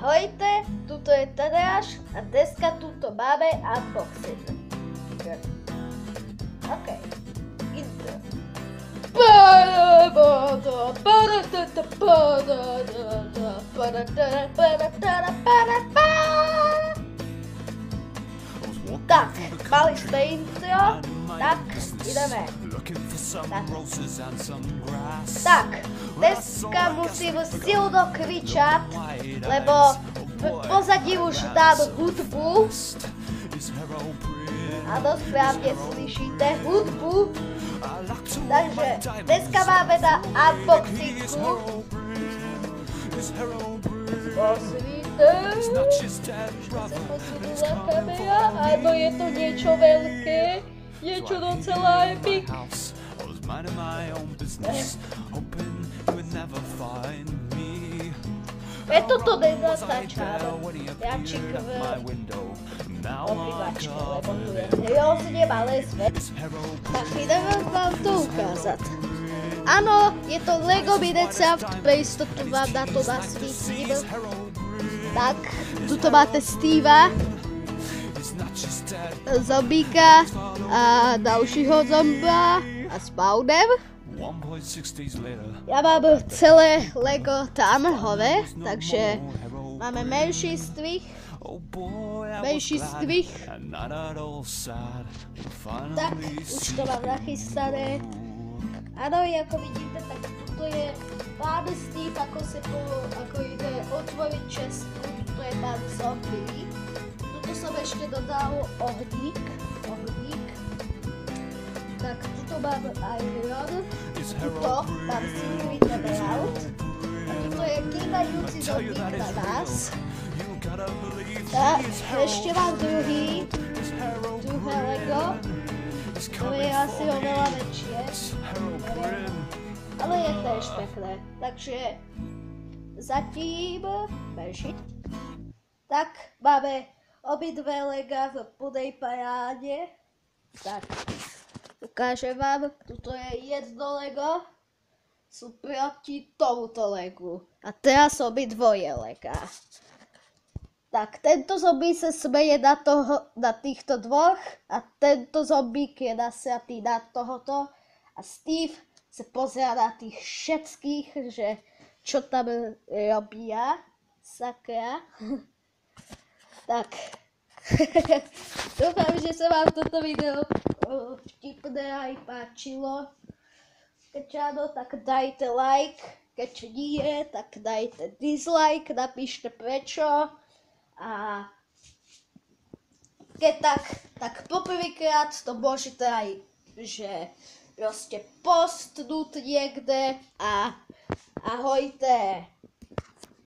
Ahojte, tuto je Tadeáš a dneska tuto máme unboxing. OK, intro. Tak, mali sme intro, tak ideme. Tak, dneska musím silno kričať, lebo v pozadí už dám hudbu. Áno, správne slyšíte hudbu. Takže dneska máme na unboxingu. Pozrite, sa posunula kamera, áno, je to niečo veľké, niečo docela epic. Preto to nezastačávam, jačik v obývačke, lebo tu je hrozne malé svet. Tak idem vám to ukázať. Áno, je to Lego Minecraft, pre istotu vám na to nasvítim. Tak, tuto máte Steva, zombíka a dalšího zomba a spawner. Ja mám celé Lego tam hore, takže máme menší strich. Tak, už to mám nachystané. Áno, ako vidíte, tak tuto je pán Steve, ako ide otvoriť čestku, tuto je pán zombie. Tuto som ešte dodal ohník. Tak, tuto mám iron, tuto mám simulator layout a tuto je kývajúci zombík na nás. Tak, ešte mám druhé Lego, to je asi oveľa väčšie, ale je tiež pekné, takže zatím bežiť. Tak, máme obidve Lega v plnej paráde, tak ukážem vám, tuto je jedno Lego, sú proti tomuto Legu a teraz obidvoje Lega. Tak, tento zombík sa smeje na týchto dvoch a tento zombík je nasratý na tohoto a Steve sa pozerá na tých všetkých, že čo tam robia, sakra. Tak, dúfam, že sa vám toto video vtipné aj páčilo. Keď áno, tak dajte like, keď nie, tak dajte dislike, napíšte prečo. A keď tak poprvýkrát to môžete aj, že proste postnúť niekde a ahojte.